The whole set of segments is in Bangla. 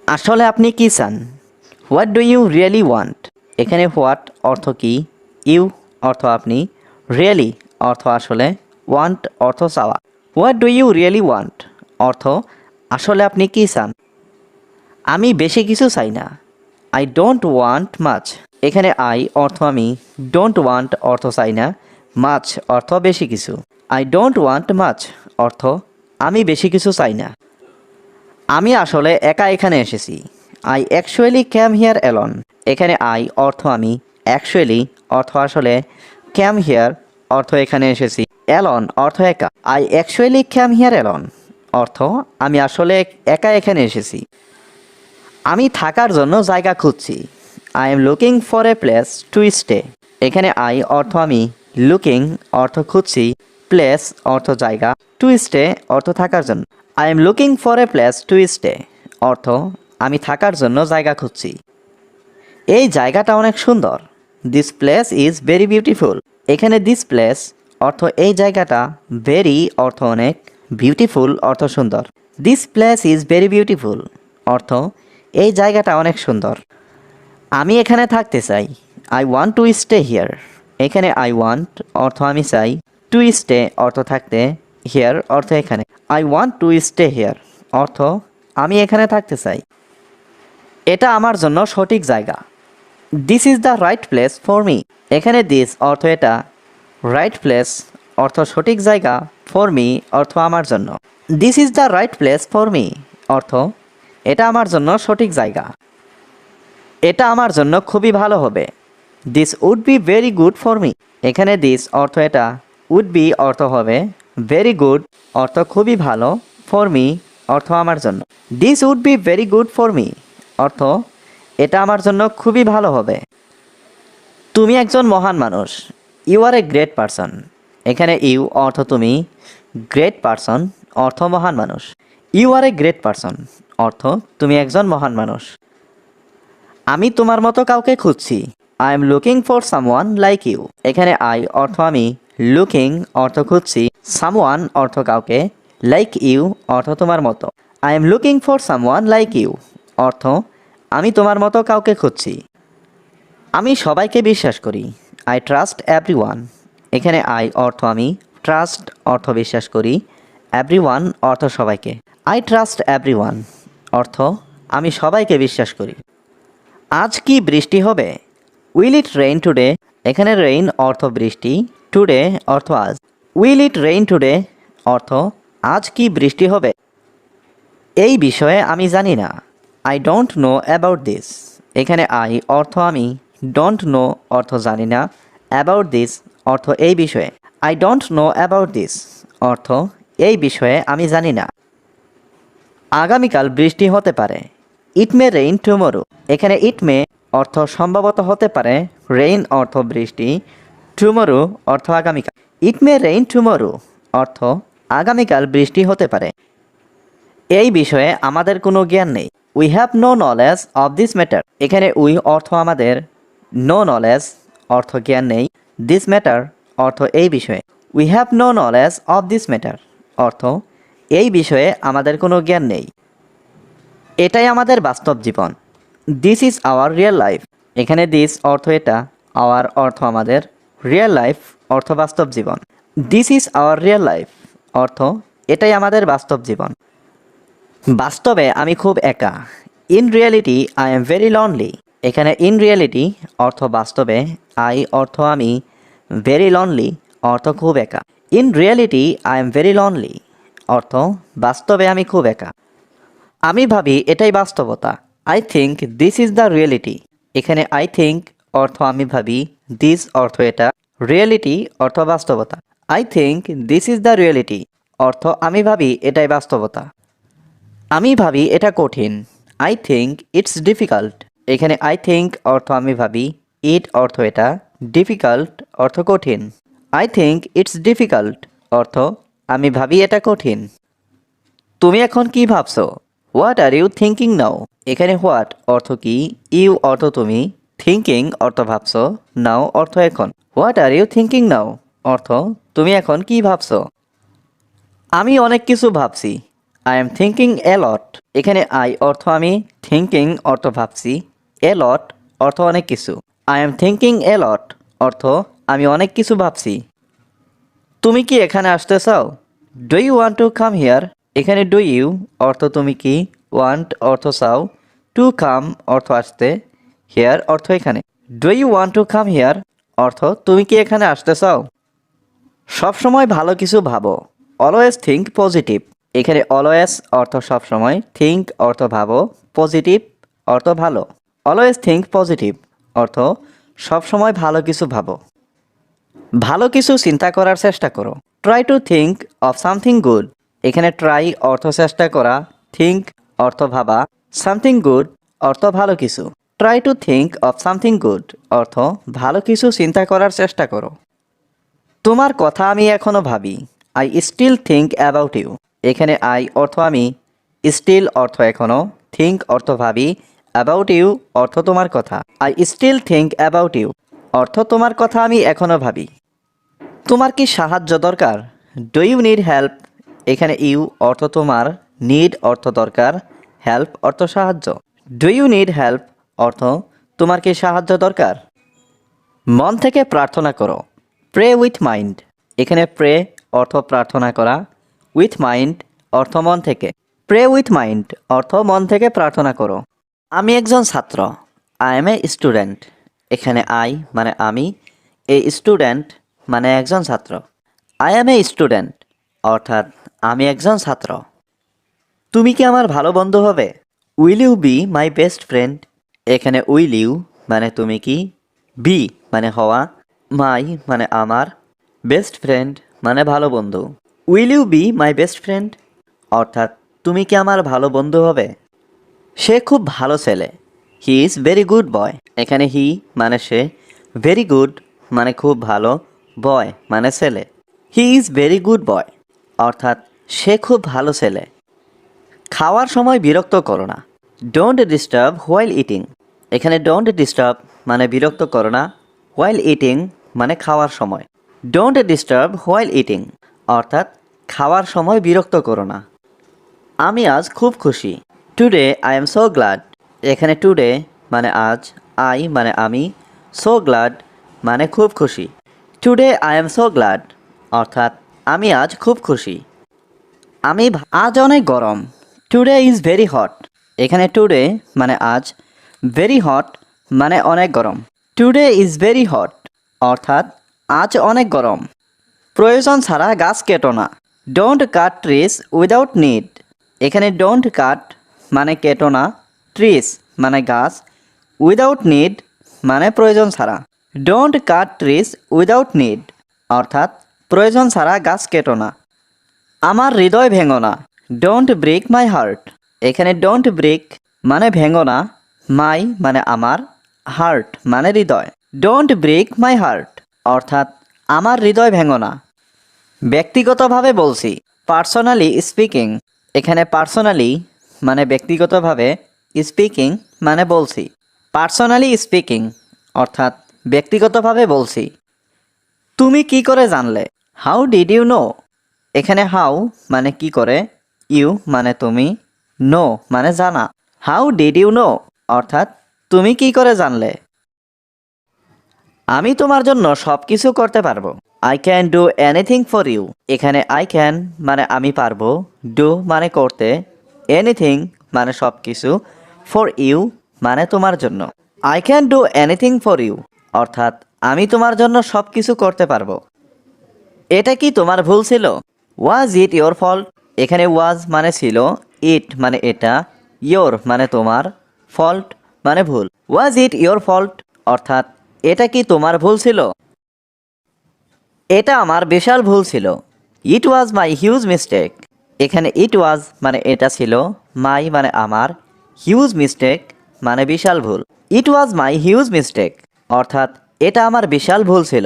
আসলে আপনি কি চান? What do you really want? এখানে হোয়াট অর্থ কি, ইউ অর্থ আপনি, রিয়েলি অর্থ আসলে, ওয়ান্ট অর্থ চাওয়া। What do you really want অর্থ আসলে আপনি কি চান? আমি বেশি কিছু চাই না। I don't want much. এখানে আই অর্থ আমি, ডোন্ট ওয়ান্ট অর্থ চাই না, মাচ অর্থ বেশি কিছু। আই ডোন্ট ওয়ান্ট মাচ অর্থ আমি বেশি কিছু চাই না। আমি আসলে একা এখানে এসেছি। I actually came here alone. এখানে আই অর্থ আমি, অ্যাকচুয়ালি অর্থ আসলে, ক্যাম হিয়ার অর্থ এখানে এসেছি, অ্যালন অর্থ একা। I actually came here alone অর্থ আমি আসলে একা এখানে এসেছি। আমি থাকার জন্য জায়গা খুঁজছি। I am looking for a place to stay. এখানে আই অর্থ আমি, লুকিং অর্থ খুঁজছি, প্লেস অর্থ জায়গা, টু স্টে অর্থ থাকার জন্য। I am looking for a place to stay অর্থ আমি থাকার জন্য জায়গা খুঁজছি। এই জায়গাটা অনেক সুন্দর। This place is very beautiful. এখানে দিস প্লেস অর্থ এই জায়গাটা, ভেরি অর্থ অনেক, বিউটিফুল অর্থ সুন্দর। This place is very beautiful অর্থ এই জায়গাটা অনেক সুন্দর। আমি এখানে থাকতে চাই। I want to stay here. এখানে আই ওয়ান্ট অর্থ আমি চাই, টু স্টে অর্থ থাকতে, হিয়ার অর্থ এখানে। I want to stay here অর্থ আমি এখানে থাকতে চাই। এটা আমার জন্য সঠিক জায়গা। This is the right place for me. এখানে দিস অর্থ এটা, রাইট প্লেস অর্থ সঠিক জায়গা, ফর মি অর্থ আমার জন্য। This is the right place for me অর্থ এটা আমার জন্য সঠিক জায়গা। এটা আমার জন্য খুবই ভালো হবে। This would be very good for me. এখানে দিস অর্থ এটা, উড বি অর্থ হবে, ভেরি গুড অর্থ খুবই ভালো, ফর মি অর্থ আমার জন্য। This would be very good for me অর্থ এটা আমার জন্য খুবই ভালো হবে। তুমি একজন মহান মানুষ। You are a great person. এখানে ইউ অর্থ তুমি, গ্রেট পারসন অর্থ মহান মানুষ। You are a great person অর্থ তুমি একজন মহান মানুষ। আমি তোমার মতো কাউকে খুঁজছি। I am looking for someone like you. এখানে আই অর্থ আমি, লুকিং অর্থ খুঁজছি, সামওয়ান অর্থ কাউকে, লাইক ইউ অর্থ তোমার মতো। I am looking for someone like you অর্থ আমি তোমার মতো কাউকে খুঁজছি। আমি সবাইকে বিশ্বাস করি। I trust everyone. এখানে আই অর্থ আমি, ট্রাস্ট অর্থ বিশ্বাস করি, এভরিওয়ান অর্থ সবাইকে। আই ট্রাস্ট এভরিওয়ান অর্থ আমি সবাইকে বিশ্বাস করি। আজ কি বৃষ্টি হবে? Will it rain today? এখানে রেইন অর্থ বৃষ্টি, টুডে অর্থ আজ। উইল ইট রেইন টুডে অর্থ আজ কি বৃষ্টি হবে? এই বিষয়ে আমি জানি না। I don't know about this. এখানে আই অর্থ আমি, ডোন্ট নো অর্থ জানি না, অ্যাবাউট দিস অর্থ এই বিষয়ে। I don't know about this অর্থ এই বিষয়ে আমি জানি না। আগামীকাল বৃষ্টি হতে পারে। ইট মে রেইন টুমোরো। এখানে ইট মে অর্থ সম্ভবত হতে পারে, রেইন অর্থ বৃষ্টি, টুমোরো অর্থ আগামীকাল। ইট মে রেইন টুমোরো অর্থ আগামীকাল বৃষ্টি হতে পারে। এই বিষয়ে আমাদের কোনো জ্ঞান নেই। We have no knowledge of this matter. এখানে উই অর্থ আমাদের, নো নলেজ অর্থ জ্ঞান নেই, দিস ম্যাটার অর্থ এই বিষয়ে। We have no knowledge of this matter অর্থ এই বিষয়ে আমাদের কোনো জ্ঞান নেই। এটাই আমাদের বাস্তব জীবন। This is our real life. এখানে দিস অর্থ এটা, আওয়ার অর্থ আমাদের, রিয়েল লাইফ অর্থ বাস্তব জীবন। This is our real life অর্থ এটাই আমাদের বাস্তব জীবন। বাস্তবে আমি খুব একা। In reality I am very lonely. এখানে ইন রিয়েলিটি অর্থ বাস্তবে, আই অর্থ আমি, ভেরি লনলি অর্থ খুব একা। In reality I am very lonely অর্থ বাস্তবে আমি খুব একা। আমি ভাবি এটাই বাস্তবতা। I think this is the reality. এখানে আই থিঙ্ক অর্থ আমি ভাবি, দিস অর্থ এটা, রিয়েলিটি অর্থ বাস্তবতা। I think this is the reality অর্থ আমি ভাবি এটাই বাস্তবতা। আমি ভাবি এটা কঠিন। I think it's difficult. এখানে আই থিঙ্ক অর্থ আমি ভাবি, ইট অর্থ এটা, ডিফিকাল্ট অর্থ কঠিন। আই থিঙ্ক ইটস ডিফিকাল্ট অর্থ আমি ভাবি এটা কঠিন। তুমি এখন কি ভাবছো? হোয়াট আর ইউ থিঙ্কিং নাও? এখানে হোয়াট অর্থ কি, ইউ অর্থ তুমি, থিঙ্কিং অর্থ ভাবছো, নাও অর্থ এখন। হোয়াট আর ইউ থিঙ্কিং নাও অর্থ তুমি এখন কি ভাবছো? আমি অনেক কিছু ভাবছি। আই এম থিঙ্কিং এ লট। এখানে আই অর্থ আমি, থিঙ্কিং অর্থ ভাবছি, এ লট অর্থ অনেক কিছু। আই এম থিঙ্কিং এ লট অর্থ আমি অনেক কিছু ভাবছি। তুমি কি এখানে আসতে চাও? Do you want to come here? এখানে ডু ইউ অর্থ তুমি কি, ওয়ান্ট অর্থ চাও, টু কাম অর্থ আসতে, হিয়ার অর্থ এখানে। Do you want to come here অর্থ তুমি কি এখানে আসতে চাও? সবসময় ভালো কিছু ভাবো। Always think positive. এখানে অলওয়েজ অর্থ সবসময়, থিঙ্ক অর্থ ভাবো, পজিটিভ অর্থ ভালো। অলওয়েজ থিঙ্ক পজিটিভ অর্থ সবসময় ভালো কিছু ভাবো। ভালো কিছু চিন্তা করার চেষ্টা করো। Try to think of something good. এখানে ট্রাই অর্থ চেষ্টা করা, থিঙ্ক অর্থ ভাবা, সামথিং গুড অর্থ ভালো কিছু। Try to think of something good অর্থ ভালো কিছু চিন্তা করার চেষ্টা করো। তোমার কথা আমি এখনো ভাবি। I still think about you. এখানে আই অর্থ আমি, স্টিল অর্থ এখনো, থিঙ্ক অর্থ ভাবি, অ্যাবাউট ইউ অর্থ তোমার কথা। I still think about you অর্থ তোমার কথা আমি এখনো ভাবি। তোমার কি সাহায্য দরকার? Do you need help? এখানে ইউ অর্থ তোমার, নিড অর্থ দরকার, হেল্প অর্থ সাহায্য। ডু ইউ নিড হেল্প অর্থ তোমার কি সাহায্য দরকার? মন থেকে প্রার্থনা করো। Pray with mind. এখানে প্রে অর্থ প্রার্থনা করা, উইথ মাইন্ড অর্থ মন থেকে। প্রে উইথ মাইন্ড অর্থ মন থেকে প্রার্থনা করো। আমি একজন ছাত্র। I M a student. এখানে আই মানে আমি, এ স্টুডেন্ট মানে একজন ছাত্র। আই এম এ স্টুডেন্ট অর্থাৎ আমি একজন ছাত্র। তুমি কি আমার ভালো বন্ধু হবে? Will you be my best friend? এখানে উইল ইউ মানে তুমি কি, বি মানে হওয়া, মাই মানে আমার, বেস্ট ফ্রেন্ড মানে ভালো বন্ধু। Will you be my best friend অর্থাৎ তুমি কি আমার ভালো বন্ধু হবে? সে খুব ভালো ছেলে। He is very good boy. এখানে হি মানে সে, ভেরি গুড মানে খুব ভালো, বয় মানে ছেলে। He is very good boy অর্থাৎ সে খুব ভালো ছেলে। খাওয়ার সময় বিরক্ত করো না। Don't disturb while eating. এখানে ডোন্ট ডিস্টার্ব মানে বিরক্ত করো না, হোয়াইল ইটিং মানে খাওয়ার সময়। ডোন্ট ডিস্টার্ব হোয়াইল ইটিং অর্থাৎ খাওয়ার সময় বিরক্ত করো না। আমি আজ খুব খুশি। Today I am so glad. এখানে টুডে মানে আজ, আই মানে আমি, সো গ্ল্যাড মানে খুব খুশি। Today I am so glad অর্থাৎ আমি আজ খুব খুশি। আজ অনেক গরম। Today is very hot. এখানে টুডে মানে আজ, ভেরি হট মানে অনেক গরম। টুডে ইজ ভেরি হট অর্থাৎ আজ অনেক গরম। প্রয়োজন ছাড়া গাছ কেটো না। Don't cut trees without need. এখানে ডোন্ট কাট মানে কেটো না, ট্রিজ মানে গাছ, উইদাউট নিড মানে প্রয়োজন ছাড়া। Don't cut trees without need অর্থাৎ প্রয়োজন ছাড়া গাছ কেটো না। আমার হৃদয় ভেঙো না। Don't break my heart. এখানে ডোন্ট ব্রেক মানে ভেঙো না, মাই মানে আমার, হার্ট মানে হৃদয়। ডোন্ট ব্রেক মাই হার্ট অর্থাৎ আমার হৃদয় ভেঙো না। ব্যক্তিগতভাবে বলছি, পার্সোনালি স্পিকিং। এখানে পার্সোনালি মানে ব্যক্তিগতভাবে, স্পিকিং মানে বলছি। পার্সোনালি স্পিকিং অর্থাৎ ব্যক্তিগতভাবে বলছি। তুমি কি করে জানলে? How did you know? এখানে হাউ মানে কি করে, ইউ মানে তুমি, নো মানে জানা। হাউ ডিড ইউ নো অর্থাৎ তুমি কি করে জানলে? আমি তোমার জন্য সব কিছু করতে পারবো। I can do anything for you. এখানে আই ক্যান মানে আমি পারবো, ডু মানে করতে, এনিথিং মানে সব কিছু, ফর ইউ মানে তোমার জন্য। I can do anything for you অর্থাৎ আমি তোমার জন্য সব কিছু করতে পারবো। এটা কি তোমার ভুল ছিল? ওয়াজ ইট ইয়োর ফল্ট? এখানে ওয়াজ মানে ছিল, ইট মানে এটা, ইয়োর মানে তোমার, ফল্ট মানে ভুল। ওয়াজ ইট ইয়োর ফল্ট অর্থাৎ এটা কি তোমার ভুল ছিল? এটা আমার বিশাল ভুল ছিল। ইট ওয়াজ মাই হিউজ মিস্টেক। এখানে ইট ওয়াজ মানে এটা ছিল, মাই মানে আমার, হিউজ মিস্টেক মানে বিশাল ভুল। ইট ওয়াজ মাই হিউজ মিস্টেক অর্থাৎ এটা আমার বিশাল ভুল ছিল।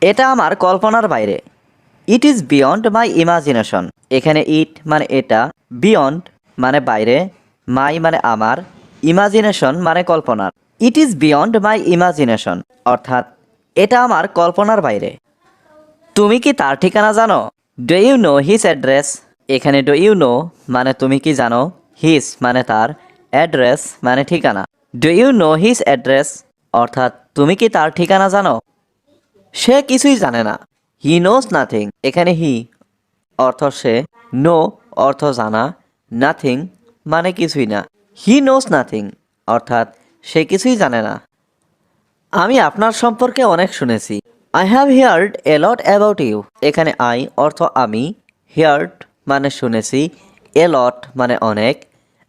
এটা আমার কল্পনার বাইরে। It is beyond my imagination. এখানে ইট মানে এটা, বিয়ন্ড মানে বাইরে, মাই মানে আমার, ইমাজিনেশন মানে কল্পনার। It is beyond my imagination অর্থাৎ এটা আমার কল্পনার বাইরে। তুমি কি তার ঠিকানা জানো? Do you know his address? এখানে ডু ইউ নো মানে তুমি কি জানো, হিজ মানে তার, অ্যাড্রেস মানে ঠিকানা। Do you know his address অর্থাৎ তুমি কি তার ঠিকানা জানো? সে কিছুই জানে না। হি নোজ নাথিং, এখানে হি অর্থ সে, নো অর্থ জানা, নাথিং মানে কিছুই না। হি নোজ নাথিং অর্থাৎ সে কিছুই জানে না। আমি আপনার সম্পর্কে অনেক শুনেছি। I have heard a lot about you, এখানে আই অর্থ আমি, হিয়ার্ড মানে শুনেছি, এ লট মানে অনেক,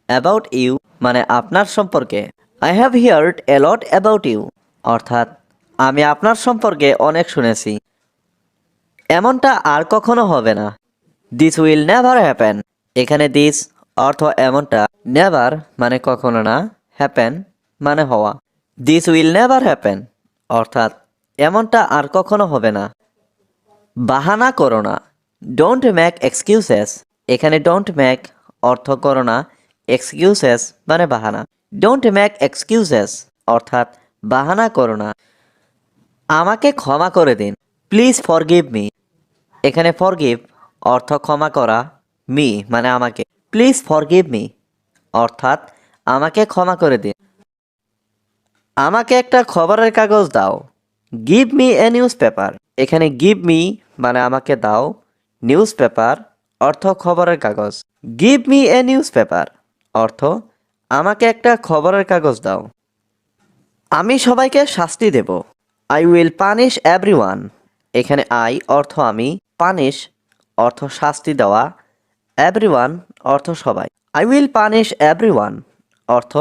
অ্যাবাউট ইউ মানে আপনার সম্পর্কে। I have heard a lot about you অর্থাৎ আমি আপনার সম্পর্কে অনেক শুনেছি। এমনটা আর কখনো হবে না। দিস উইল নেভার হ্যাপেন, এখানে দিস অর্থ এমনটা, নেভার মানে কখনো না, হ্যাপেন মানে হওয়া। দিস উইল নেভার হ্যাপেন অর্থাৎ এমনটা আর কখনো হবে না। বাহানা করো না, ডোন্ট মেক এক্সকিউজেস, এখানে ডোন্ট মেক অর্থ করো না, এক্সকিউজেস মানে বাহানা। ডোন্ট মেক এক্সকিউজেস অর্থাৎ বাহানা করো না। আমাকে ক্ষমা করে দিন, প্লিজ ফরগিভ মি, এখানে ফরগিভ অর্থ ক্ষমা করা, মি মানে আমাকে, প্লিজ ফরগিভ মি অর্থাৎ আমাকে ক্ষমা করে দিন। আমাকে একটা খবরের কাগজ দাও, give me a news paper, এখানে গিভ মি মানে আমাকে দাও, নিউজ পেপার অর্থ খবরের কাগজ। Give me a news paper অর্থ আমাকে একটা খবরের কাগজ দাও। আমি সবাইকে শাস্তি দেব, আই উইল পানিশ এভরিওয়ান, এখানে আই অর্থ আমি, পানিশ অর্থ শাস্তি দেওয়া, এভরিওয়ান অর্থ সবাই। আই উইল পানিশ এভরিওয়ান অর্থ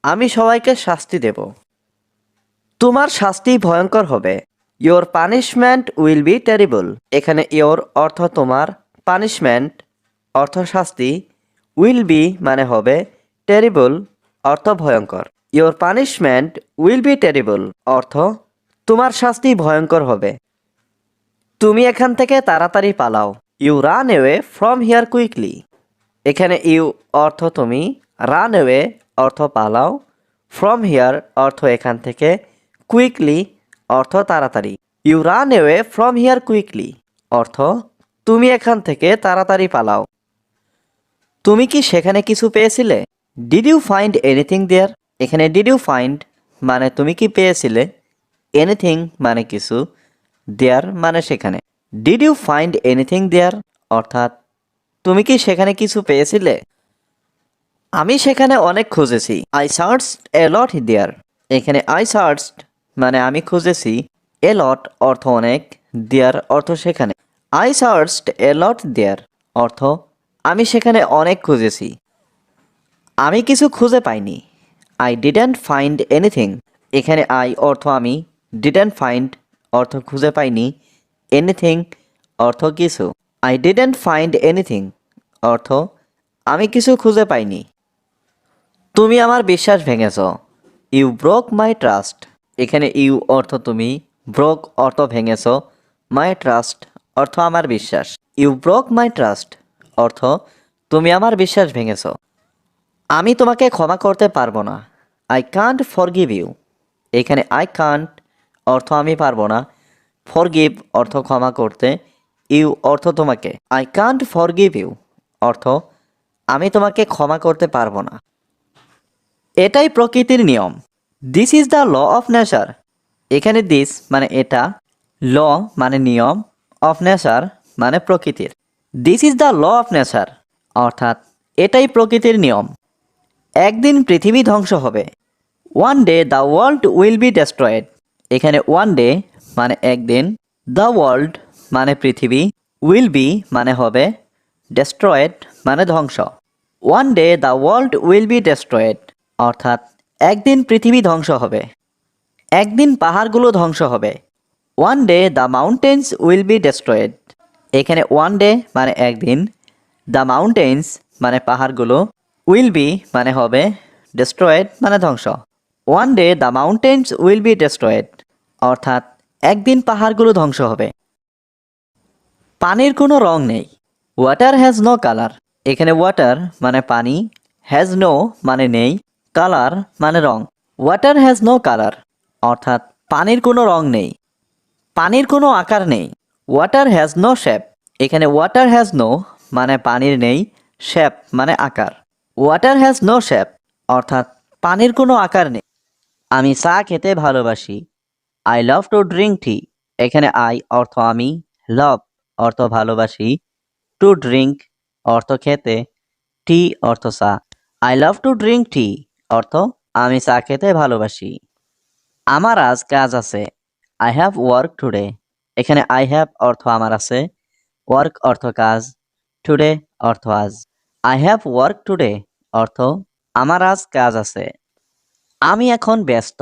আমি সবাইকে শাস্তি দেব। তোমার শাস্তি ভয়ঙ্কর হবে, your punishment will be terrible, এখানে ইয়োর অর্থ তোমার, পানিশমেন্ট অর্থ শাস্তি, উইল বি মানে হবে, টেরিবল অর্থ ভয়ঙ্কর। Your punishment will be terrible অর্থ তোমার শাস্তি ভয়ঙ্কর হবে। তুমি এখান থেকে তাড়াতাড়ি পালাও, you run away from here quickly, এখানে ইউ অর্থ তুমি, রান অ্যাওয়ে অর্থ পালাও, ফ্রম হিয়ার অর্থ এখান থেকে, কুইকলি অর্থ তাড়াতাড়ি। You run away from here quickly অর্থ তুমি এখান থেকে তাড়াতাড়ি পালাও। তুমি কি সেখানে কিছু পেয়েছিলে? ডিড ইউ ফাইন্ড এনিথিং দেয়ার, এখানে ডিড ইউ ফাইন্ড মানে তুমি কি পেয়েছিলে, এনিথিং মানে কিছু, দেয়ার মানে সেখানে। ডিড ইউ ফাইন্ড এনিথিং দেয়ার অর্থাৎ তুমি কি সেখানে কিছু পেয়েছিলে? আমি সেখানে অনেক খুঁজেছি, আই সার্চড এ লট দেয়ার, এখানে আই সার্চড মানে আমি খুঁজেছি, এ লট অর্থ অনেক, দেয়ার অর্থ সেখানে। আই সার্চড এ লট দেয়ার অর্থ আমি সেখানে অনেক খুঁজেছি। আমি কিছু খুঁজে পাইনি, আই ডিডেন্ট ফাইন্ড এনিথিং, এখানে আই অর্থ আমি, ডিডেন্ট ফাইন্ড অর্থ খুঁজে পাইনি, এনিথিং অর্থ কিছু। আই ডিডেন্ট ফাইন্ড এনিথিং অর্থ আমি কিছু খুঁজে পাইনি। তুমি আমার বিশ্বাস ভেঙেছ, ইউ ব্রোক মাই ট্রাস্ট, এখানে ইউ অর্থ তুমি, ব্রোক অর্থ ভেঙেছ, মাই ট্রাস্ট অর্থ আমার বিশ্বাস। ইউ ব্রোক মাই ট্রাস্ট অর্থ তুমি আমার বিশ্বাস ভেঙেছ। আমি তোমাকে ক্ষমা করতে পারবো না, আই কান্ট ফরগিভ ইউ, এখানে আই কান্ট অর্থ আমি পারবো না, ফরগিভ অর্থ ক্ষমা করতে, ইউ অর্থ তোমাকে। আই কান্ট ফরগিভ ইউ অর্থ আমি তোমাকে ক্ষমা করতে পারবো না। এটাই প্রকৃতির নিয়ম, this is the law of nature, এখানে দিস মানে এটা, ল মানে নিয়ম, অফ নেচার মানে প্রকৃতির। This is the law of nature অর্থাৎ এটাই প্রকৃতির নিয়ম। একদিন পৃথিবী ধ্বংস হবে, one day the world will be destroyed, এখানে ওয়ান ডে মানে একদিন, দ্য ওয়ার্ল্ড মানে পৃথিবী, উইল বি মানে হবে, ডেস্ট্রয়েড মানে ধ্বংস। One day the world will be destroyed অর্থাৎ একদিন পৃথিবী ধ্বংস হবে। একদিন পাহাড়গুলো ধ্বংস হবে, one day the mountains will be destroyed, এখানে ওয়ান ডে মানে একদিন, দ্য মাউন্টেন্স মানে পাহাড়গুলো, উইল বি মানে হবে, ডেস্ট্রয়েড মানে ধ্বংস। One day the mountains will be destroyed অর্থাৎ একদিন পাহাড়গুলো ধ্বংস হবে। পানির কোনো রং নেই, ওয়াটার হ্যাজ নো কালার, এখানে ওয়াটার মানে পানি, হ্যাজ নো মানে নেই, কালার মানে রং। ওয়াটার হ্যাজ নো কালার অর্থাৎ পানির কোনো রং নেই। পানির কোনো আকার নেই, ওয়াটার হ্যাজ নো শেপ, এখানে ওয়াটার হ্যাজ নো মানে পানির নেই, শেপ মানে আকার। ওয়াটার হ্যাজ নো শেপ অর্থাৎ পানির কোনো আকার নেই। আমি চা খেতে ভালোবাসি। I love to drink tea. এখানে আই অর্থ আমি, লাভ অর্থ ভালোবাসি, টু ড্রিঙ্ক অর্থ খেতে, টি অর্থ চা। I love to drink tea অর্থ আমি চা খেতে ভালোবাসি। আমার আজ কাজ আছে। I have work today. এখানে আই হ্যাভ অর্থ আমার আছে, ওয়ার্ক অর্থ কাজ, টুডে অর্থ আজ। আই হ্যাভ ওয়ার্ক টুডে অর্থ আমার আজ কাজ আছে। আমি এখন ব্যস্ত।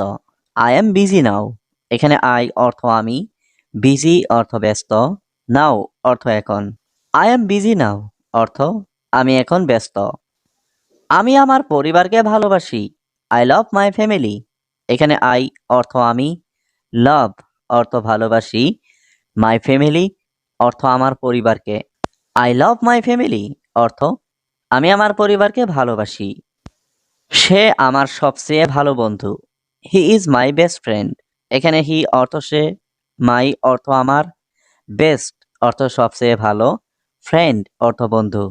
I am busy now. এখানে আই অর্থ আমি, বিজি অর্থ ব্যস্ত, নাও অর্থ এখন। আই এম বিজি নাও অর্থ আমি এখন ব্যস্ত। আমি আমার পরিবারকে ভালোবাসি। I love my family. এখানে আই অর্থ আমি, লাভ অর্থ ভালোবাসি, মাই ফ্যামিলি অর্থ আমার পরিবারকে। আই লাভ মাই ফ্যামিলি অর্থ আমি আমার পরিবারকে ভালোবাসি। সে আমার সবচেয়ে ভালো বন্ধু। He is my best friend. এখানে হি অর্থ সে, মাই অর্থ আমার, বেস্ট অর্থ সবচেয়ে ভালো, ফ্রেন্ড অর্থ বন্ধু।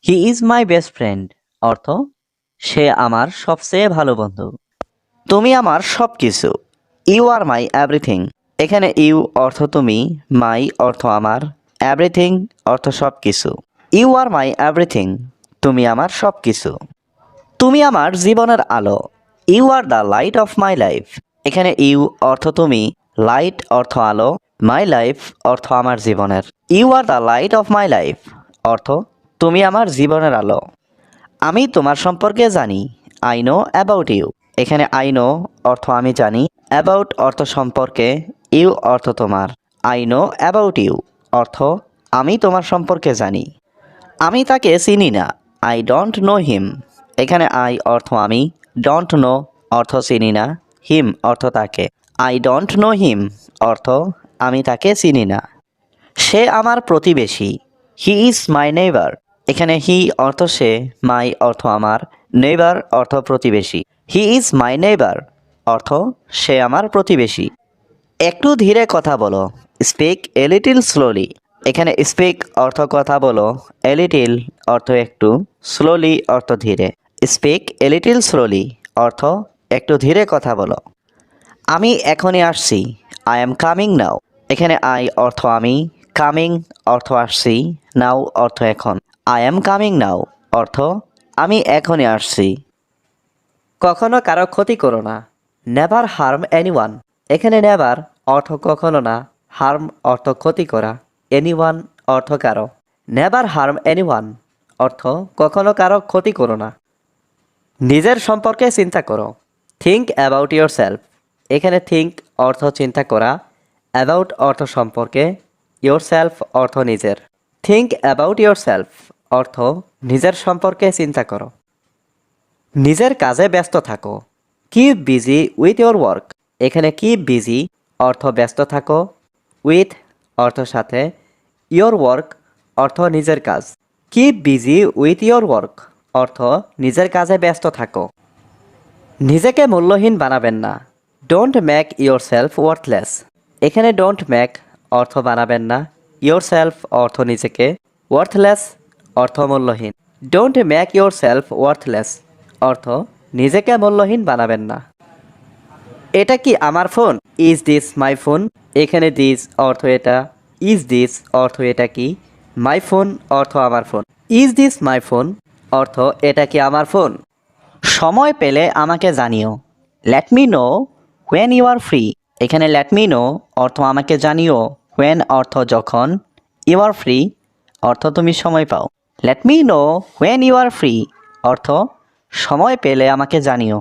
He is my best friend অর্থ সে আমার সবচেয়ে ভালো বন্ধু। তুমি আমার সব কিছু। You are my everything. এখানে ইউ অর্থ তুমি, মাই অর্থ আমার, এভরিথিং অর্থ সব কিছু। You are my everything. তুমি আমার সব কিছু। তুমি আমার জীবনের আলো। You are the light of my life. এখানে ইউ অর্থ তুমি, লাইট অর্থ আলো, মাই লাইফ অর্থ আমার জীবনের। You are the light of my life অর্থ তুমি আমার জীবনের আলো। আমি তোমার সম্পর্কে জানি। I know about you. এখানে আই নো অর্থ আমি জানি, অ্যাবাউট অর্থ সম্পর্কে, ইউ অর্থ তোমার। আই নো অ্যাবাউট ইউ অর্থ আমি তোমার সম্পর্কে জানি। আমি তাকে চিনি না। I don't know him. এখানে আই অর্থ আমি, ডোন্ট নো অর্থ চিনি না, হিম অর্থ তাকে। আই ডোন্ট নো হিম অর্থ আমি তাকে চিনি না। সে আমার প্রতিবেশী। He is my neighbour. এখানে হি অর্থ সে, মাই অর্থ আমার, নেইবার অর্থ প্রতিবেশী। হি ইজ মাই নেইবার অর্থ সে আমার প্রতিবেশী। একটু ধীরে কথা বলো। Speak a little slowly. এখানে স্পিক অর্থ কথা বলো, এ লিটিল অর্থ একটু, স্লোলি অর্থ ধীরে। স্পিক এ লিটিল স্লোলি অর্থ একটু ধীরে কথা বলো। আমি এখনই আসছি। I am coming now. এখানে আই অর্থ আমি, কামিং অর্থ আসছি, নাও অর্থ এখন। আই এম কামিং নাও অর্থ আমি এখনই আসছি। কখনো কারো ক্ষতি করো না। Never harm anyone. এখানে নেভার অর্থ কখনো না, হার্ম অর্থ ক্ষতি করা, এনিওয়ান অর্থ কারো। নেভার হার্ম এনিওয়ান অর্থ কখনো কারো ক্ষতি করো না। নিজের সম্পর্কে চিন্তা করো। Think about your self. এখানে থিঙ্ক অর্থ চিন্তা করা, অ্যাবাউট অর্থ সম্পর্কে, ইয়োর সেলফ অর্থ নিজের। থিঙ্ক অ্যাবাউট ইয়োর সেলফ অর্থ নিজের সম্পর্কে চিন্তা করো। নিজের কাজে ব্যস্ত থাকো। Keep busy with your work. এখানে কিপ বিজি অর্থ ব্যস্ত থাকো, উইথ অর্থ সাথে, ইয়োর ওয়ার্ক অর্থ নিজের কাজ। Keep busy with your work অর্থ নিজের কাজে ব্যস্ত থাকো। নিজেকে মূল্যহীন বানাবেন না। Don't make your self worthless. এখানে ডোন্ট মেক অর্থ বানাবেন না, ইয়োর সেলফ অর্থ নিজেকে, ওয়ার্থলেস অর্থ মূল্যহীন। Don't make your self worthless অর্থ নিজেকে মূল্যহীন বানাবেন না। এটা কি আমার phone? Is this my phone. এখানে দিস অর্থ এটা, ইজ দিস অর্থ এটা কি, মাই ফোন অর্থ আমার phone. Is this my phone অর্থ এটা কি আমার ফোন। সময় পেলে আমাকে জানিও। Let me know when you are free. এখানে লেট মি নো অর্থ আমাকে জানিও, হোয়েন অর্থ যখন, ইউ আর ফ্রি অর্থ তুমি সময় পাও। Let me know when you are free অর্থ সময় পেলে আমাকে জানিও।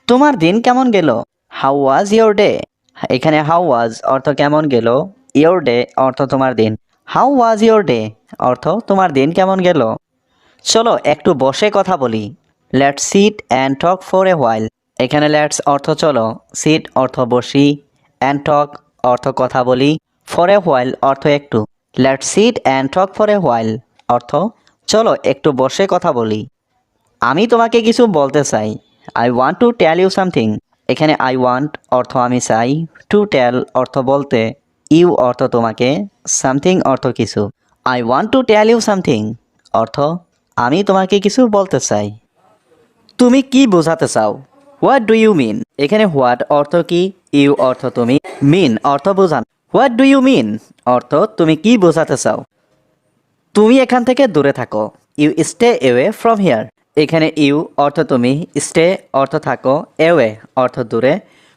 তোমার দিন কেমন গেল? How was your day. এখানে হাউ ওয়াজ অর্থ কেমন গেল, ইয়োর ডে অর্থ তোমার দিন। হাউ ওয়াজ ইয়োর ডে অর্থ তোমার দিন কেমন গেল। চলো একটু বসে কথা বলি। Let's sit and talk for a while. এখানে লেটস অর্থ চলো, সিট অর্থ বসি, অ্যান্ড টক অর্থ কথা বলি, ফর এ হোয়াইল অর্থ একটু। Let's sit and talk for a while অর্থ চলো একটু বসে কথা বলি। আমি তোমাকে কিছু বলতে চাই। I want to tell you something. এখানে আই ওয়ান্ট অর্থ আমি চাই, টু টেল অর্থ বলতে, ইউ অর্থ তোমাকে, সামথিং অর্থ কিছু। I want to tell you something অর্থ আমি তোমাকে কিছু বলতে চাই। তুমি কি বোঝাতে চাও? What do you mean? এখানে হোয়াট অর্থ কি, ইউ অর্থ তুমি, মিন অর্থ বোঝান। হোয়াট ডু ইউ মিন অর্থ তুমি কি বোঝাতে চাও। তুমি এখান থেকে দূরে থাকো। You stay away from here. এখানে ইউ অর্থ তুমি, স্টে অর্থ থাকো, অ্যাওয়ে অর্থ দূরে,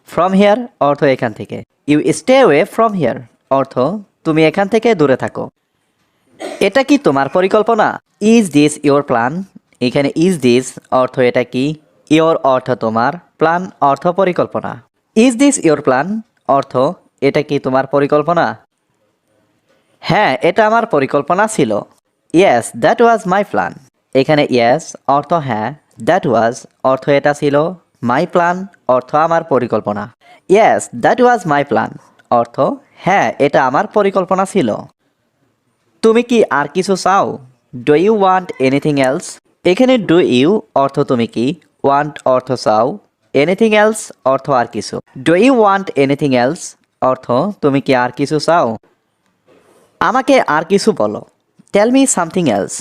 ফ্রম হিয়ার অর্থ এখান থেকে। You stay away from here অর্থ তুমি এখান থেকে দূরে থাকো। এটা কি তোমার পরিকল্পনা? Is this your plan? এখানে ইজ দিস অর্থ এটা কি, ইয়োর অর্থ তোমার, প্ল্যান অর্থ পরিকল্পনা। ইজ দিস ইয়োর প্ল্যান অর্থ এটা কি তোমার পরিকল্পনা? হ্যাঁ, এটা আমার পরিকল্পনা ছিল। Yes that was my plan. এখানে ইয়েস অর্থ হ্যাঁ, দ্যাট ওয়াজ অর্থ এটা ছিল, মাই প্ল্যান অর্থ আমার পরিকল্পনা। Yes that was my plan অর্থ হ্যাঁ, এটা আমার পরিকল্পনা ছিল। তুমি কি আর কিছু চাও? Do you want anything else? এখানে ডু ইউ অর্থ তুমি কি, ওয়ান্ট অর্থ চাও, এনিথিং এলস অর্থ আর কিছু। Do you want anything else অর্থ তুমি কি আর কিছু চাও। আমাকে আর কিছু বলো। Tell me something else.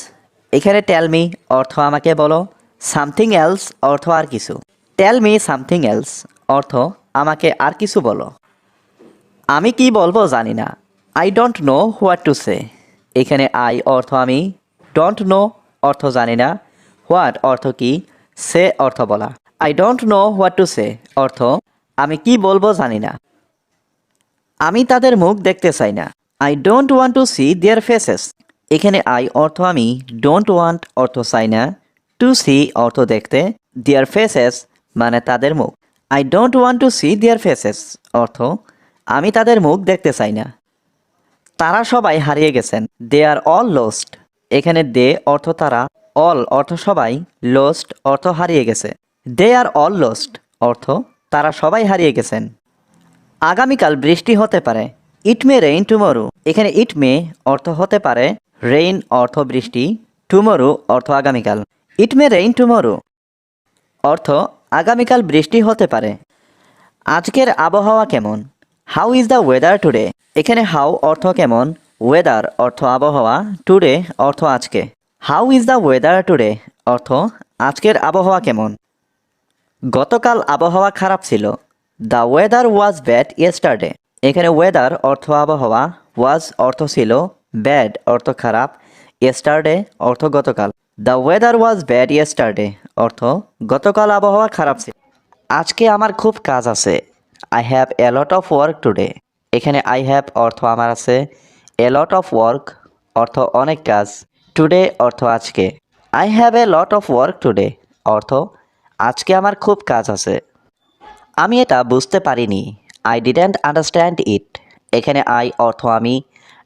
এখানে টেল মি অর্থ আমাকে বলো, সামথিং এলস অর্থ আর কিছু। টেল মি সামথিং এলস অর্থ আমাকে আর কিছু বলো। আমি কি বলবো জানি না। I don't know what to say. এখানে আই অর্থ আমি, ডোন্ট নো অর্থ জানি না, হোয়াট অর্থ কি, সে অর্থ বলা। I don't know what to say অর্থ আমি কি বলবো জানি না। আমি তাদের মুখ দেখতে চাই না। I don't want to see their faces. এখানে আই অর্থ আমি, ডোন্ট ওয়ান্ট অর্থ চাই না, টু সি অর্থ দেখতে, দেয়ার ফেসেস মানে তাদের মুখ। I don't want to see their faces অর্থ আমি তাদের মুখ দেখতে চাই না। তারা সবাই হারিয়ে গেছেন। দে আর অল লোস্ট। এখানে দে অর্থ তারা, অল অর্থ সবাই, লোস্ট অর্থ হারিয়ে গেছে। দে আর অল লোস্ট অর্থ তারা সবাই হারিয়ে গেছেন। আগামীকাল বৃষ্টি হতে পারে। ইট মে রেইন টুমরো। এখানে ইট মে অর্থ হতে পারে, রেইন অর্থ বৃষ্টি, টুমরো অর্থ আগামীকাল। ইট মে রেইন টুমরো অর্থ আগামীকাল বৃষ্টি হতে পারে। আজকের আবহাওয়া কেমন? How is the weather today? এখানে হাউ অর্থ কেমন, ওয়েদার অর্থ আবহাওয়া, টুডে অর্থ আজকে। How is the weather today অর্থ আজকের আবহাওয়া কেমন। গতকাল আবহাওয়া খারাপ ছিল। The weather was bad yesterday. এখানে ওয়েদার অর্থ আবহাওয়া, ওয়াজ অর্থ ছিল, ব্যাড অর্থ খারাপ, ইয়েস্টারডে অর্থ গতকাল। The weather was bad yesterday অর্থ গতকাল আবহাওয়া খারাপ ছিল। আজকে আমার খুব কাজ আছে। I have a lot of work today. এখানে আই হ্যাভ অর্থ আমার আছে, এ লট অফ ওয়ার্ক অর্থ অনেক কাজ, টুডে অর্থ আজকে। I have a lot of work today অর্থ আজকে আমার খুব কাজ আছে। আমি এটা বুঝতে পারিনি। I didn't understand it. এখানে আই অর্থ আমি,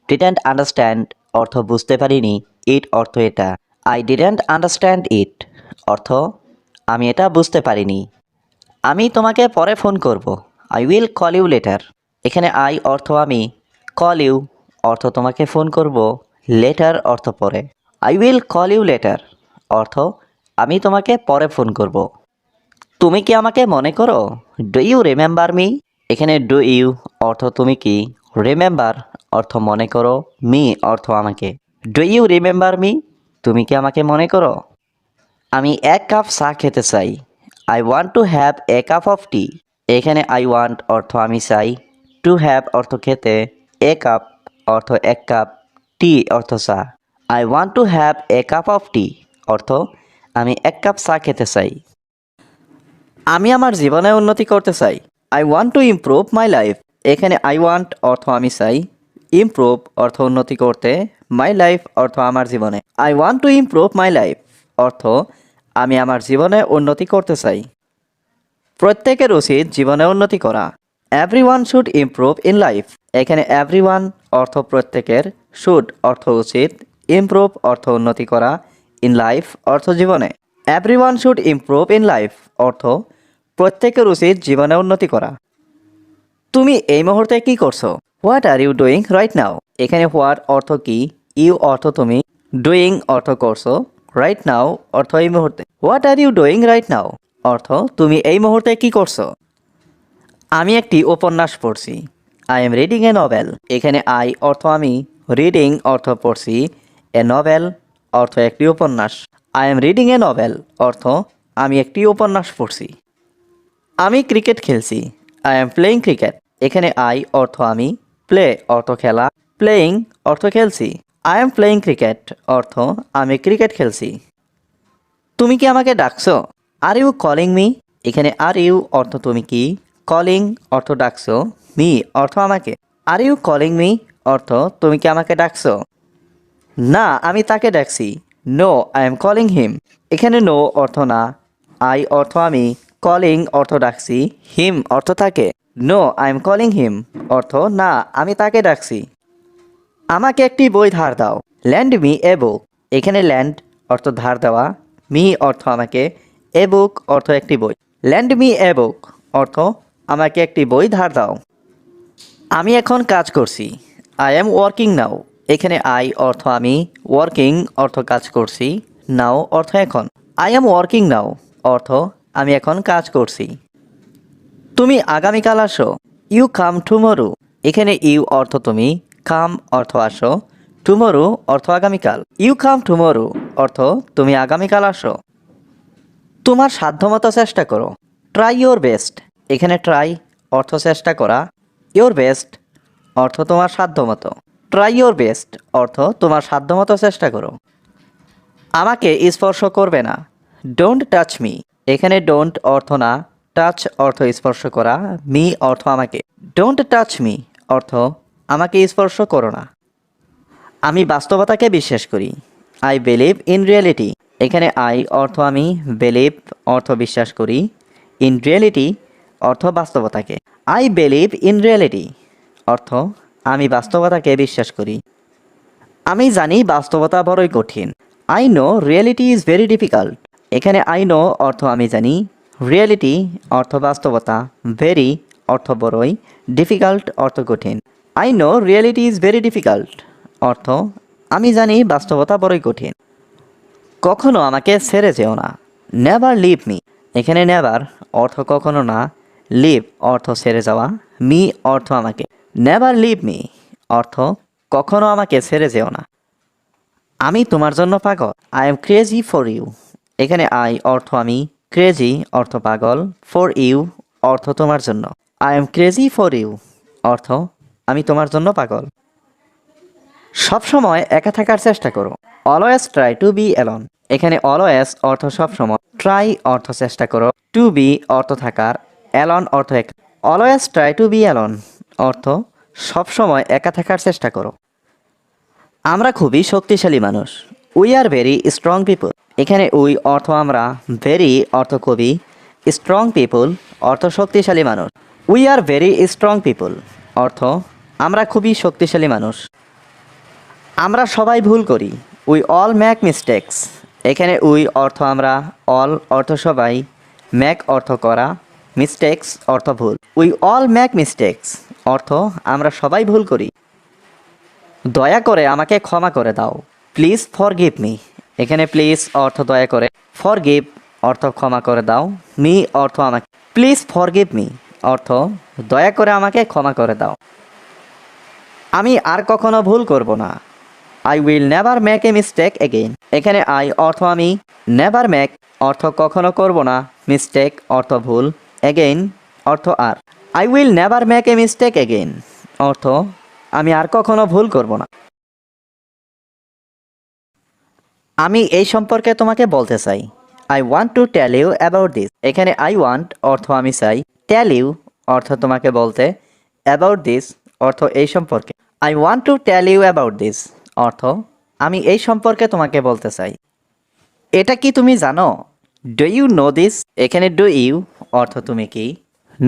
ডিডেন্ট আন্ডারস্ট্যান্ড অর্থ বুঝতে পারিনি, ইট অর্থ এটা। আই ডিডেন্ট আন্ডারস্ট্যান্ড ইট অর্থ আমি এটা বুঝতে পারিনি। আমি তোমাকে পরে ফোন করব। I will call you later. এখানে আই অর্থ আমি, কল ইউ অর্থ তোমাকে ফোন করব, লেটার অর্থ পরে। I will call you later অর্থ আমি তোমাকে পরে ফোন করব। তুমি কি আমাকে মনে করো? Do you remember me? এখানে ডু ইউ অর্থ তুমি কি, রিমেম্বার অর্থ মনে করো, মি অর্থ আমাকে। Do you remember me? তুমি কি আমাকে মনে করো? আমি এক কাপ চা খেতে চাই। I want to have a cup of tea. এখানে আই ওয়ান্ট অর্থ আমি চাই, টু হ্যাভ অর্থ খেতে, এ কাপ অর্থ এক কাপ, টি অর্থ চা। I want to have a cup of tea অর্থ আমি এক কাপ চা খেতে চাই। আমি আমার জীবনে উন্নতি করতে চাই। I want to improve my life. এখানে আই ওয়ান্ট অর্থ আমি চাই, ইমপ্রুভ অর্থ উন্নতি করতে, মাই লাইফ অর্থ আমার জীবনে। I want to improve my life অর্থ আমি আমার জীবনে উন্নতি করতে চাই। প্রত্যেকের উচিত জীবনে উন্নতি করা। Everyone should improve in life. এখানে এভরিওয়ান অর্থ প্রত্যেকের, শুড অর্থ উচিত, ইমপ্রুভ অর্থ উন্নতি করা, ইন লাইফ অর্থ জীবনে। Everyone should improve in life অর্থ প্রত্যেকের উচিত জীবনে উন্নতি করা। তুমি এই মুহূর্তে কি করছো? What are you doing right now? এখানে হোয়াট অর্থ কি, ইউ অর্থ তুমি, ডুইং অর্থ করছো, রাইট নাও অর্থ এই মুহূর্তে। What are you doing right now অর্থ তুমি এই মুহূর্তে কি করছো। আমি একটি উপন্যাস পড়ছি। I am reading a novel. এখানে আই অর্থ আমি, রিডিং অর্থ পড়ছি, এ নভেল অর্থ একটি উপন্যাস। I am reading a novel অর্থ আমি একটি উপন্যাস পড়ছি। আমি ক্রিকেট খেলছি। I am playing cricket. এখানে আই অর্থ আমি, প্লে অর্থ খেলা, প্লেয়িং অর্থ খেলছি। আই এম প্লেয়িং ক্রিকেট অর্থ আমি ক্রিকেট খেলছি। তুমি কি আমাকে ডাকছো? Are you calling me? এখানে আর ইউ অর্থ তুমি কি, কলিং অর্থ ডাকছো, মি অর্থ আমাকে। আর ইউ কলিং মি অর্থ তুমি কি আমাকে ডাকছো? না, আমি তাকে ডাকছি। No, I am calling him. এখানে নো অর্থ না, আই অর্থ আমি, কলিং অর্থ ডাকছি, হিম অর্থ তাকে। No, I am calling him অর্থ না, আমি তাকে ডাকছি। আমাকে একটি বই ধার দাও। ল্যান্ড মি এ বুক। এখানে ল্যান্ড অর্থ ধার দেওয়া, মি অর্থ আমাকে, এ বুক অর্থ একটি বই। ল্যান্ড মি এ বুক অর্থ আমাকে একটি বই ধার দাও। আমি এখন কাজ করছি। আই এম ওয়ার্কিং নাও। এখানে আই অর্থ আমি, ওয়ার্কিং অর্থ কাজ করছি, নাও অর্থ এখন। আই এম ওয়ার্কিং নাও অর্থ আমি এখন কাজ করছি। তুমি আগামীকাল আসো। You come tomorrow. এখানে ইউ অর্থ তুমি, কাম অর্থ আসো, টুমরো অর্থ আগামীকাল। ইউ কাম টুমরো অর্থ তুমি আগামীকাল আসো। তোমার সাধ্যমতো চেষ্টা করো। Try your best. এখানে ট্রাই অর্থ চেষ্টা করা, ইয়োর বেস্ট অর্থ তোমার সাধ্যমতো। ট্রাই ইয়োর বেস্ট অর্থ তোমার সাধ্যমতো চেষ্টা করো। আমাকে স্পর্শ করবে না। Don't touch me. এখানে ডোন্ট অর্থ না, টাচ অর্থ স্পর্শ করা, মি অর্থ আমাকে। ডোন্ট টাচ মি অর্থ আমাকে স্পর্শ করো না। আমি বাস্তবতাকে বিশ্বাস করি। I believe in reality. এখানে আই অর্থ আমি, বিলিভ অর্থ বিশ্বাস করি, ইন রিয়েলিটি অর্থ বাস্তবতাকে। আই বিলিভ ইন রিয়েলিটি অর্থ আমি বাস্তবতাকে বিশ্বাস করি। আমি জানি বাস্তবতা বড়ই কঠিন। I know reality is very difficult. এখানে আই নো অর্থ আমি জানি, রিয়েলিটি অর্থ বাস্তবতা, ভেরি অর্থ বড়ই, ডিফিকাল্ট অর্থ কঠিন। I know reality is very difficult অর্থ আমি জানি বাস্তবতা বড়ই কঠিন। কখনো আমাকে ছেড়ে যেও না। Never leave me. এখানে নেভার অর্থ কখনো না, লিভ অর্থ ছেড়ে যাওয়া, মি অর্থ আমাকে। নেভার লিভ মি অর্থ কখনো আমাকে ছেড়ে যেও না। আমি তোমার জন্য পাগল। I am crazy for you. এখানে আই অর্থ আমি, ক্রেজি অর্থ পাগল, ফর ইউ অর্থ তোমার জন্য। I am crazy for you অর্থ আমি তোমার জন্য পাগল। সবসময় একা থাকার চেষ্টা করো। Always try to be alone. এখানে অলওয়েজ অর্থ সবসময়, ট্রাই অর্থ চেষ্টা করো, টু বি অর্থ থাকার, অ্যালন অর্থ একা। Always try to be alone অর্থ সবসময় একা থাকার চেষ্টা করো। আমরা খুবই শক্তিশালী মানুষ। We are very strong people. এখানে উই অর্থ আমরা, ভেরি অর্থ খুবই, স্ট্রং পিপল অর্থ শক্তিশালী মানুষ। We are very strong people অর্থ আমরা খুবই শক্তিশালী মানুষ। আমরা সবাই ভুল করি। We all make mistakes. এখানে উই অর্থ আমরা, অল অর্থ সবাই, মেক অর্থ করা, মিস্টেক্স অর্থ ভুল। উই অল মেক মিস্টেক্স অর্থ আমরা সবাই ভুল করি। দয়া করে আমাকে ক্ষমা করে দাও। Please forgive me. এখানে প্লিজ অর্থ দয়া করে, ফরগিভ অর্থ ক্ষমা করে দাও, মি অর্থ আমাকে। প্লিজ ফরগিভ মি অর্থ দয়া করে আমাকে ক্ষমা করে দাও। আমি আর কখনো ভুল করব না। I will never make a mistake again. এখানে আই অর্থ আমি, নেভার মেক অর্থ কখনো করব না, মিস্টেক অর্থ ভুল, এগেইন অর্থ আর। I will never make a mistake again অর্থ আমি আর কখনো ভুল করব না। আমি এই সম্পর্কে তোমাকে বলতে চাই। I want to tell you about this. এখানে আই ওয়ান্ট অর্থ আমি চাই, টেল ইউ অর্থ তোমাকে বলতে, অ্যাবাউট দিস অর্থ এই সম্পর্কে। I want to tell you about this অর্থ আমি এই সম্পর্কে তোমাকে বলতে চাই। এটা কি তুমি জানো? Do you know this. এখানে ডু ইউ অর্থ তুমি কি,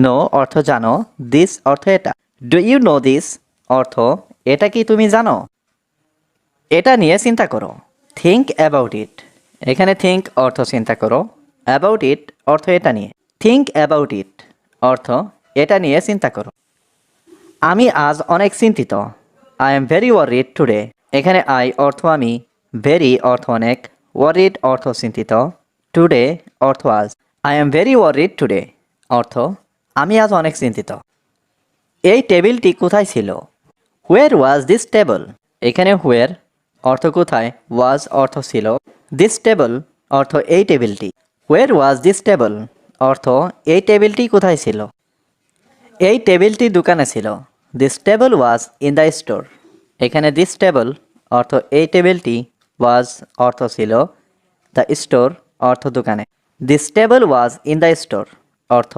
নো অর্থ জানো, দিস অর্থ এটা। ডু ইউ নো দিস অর্থ এটা কি তুমি জানো? এটা নিয়ে চিন্তা করো। Think about it. এখানে থিঙ্ক অর্থ চিন্তা করো, অ্যাবাউট ইট অর্থ এটা নিয়ে। থিঙ্ক অ্যাবাউট ইট অর্থ এটা নিয়ে চিন্তা করো। আমি আজ অনেক চিন্তিত। I am very worried today. এখানে আই অর্থ আমি, ভেরি অর্থ অনেক, ওয়ারিড অর্থ চিন্তিত, টুডে অর্থ আজ। I am very worried today অর্থ আমি আজ অনেক চিন্তিত। এই টেবিলটি কোথায় ছিল? হোয়ার ওয়াজ দিস টেবল। এখানে হোয়ার অর্থ কোথায়, ওয়াজ অর্থ ছিল। দিস টেবল অর্থ এই টেবিলটি। ওয়ের ওয়াজ দিস টেবল অর্থ এই টেবিলটি কোথায় ছিল। এই টেবিলটি দোকানে ছিল। This table was in the store. এখানে দিস টেবল অর্থ এই টেবিলটি, ওয়াজ অর্থ ছিল, দ্য স্টোর অর্থ দোকানে। This table was in the store অর্থ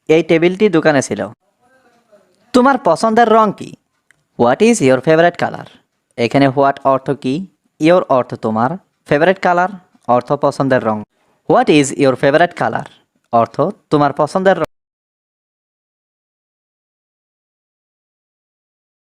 এই টেবিলটি দোকানে ছিল। তোমার পছন্দের রং কি। What is your favourite colour. এখানে হোয়াট অর্থ কি, ইয়োর অর্থ তোমার, ফেভারিট কালার অর্থ পছন্দের রং। What is your favourite colour অর্থ তোমার পছন্দের রং।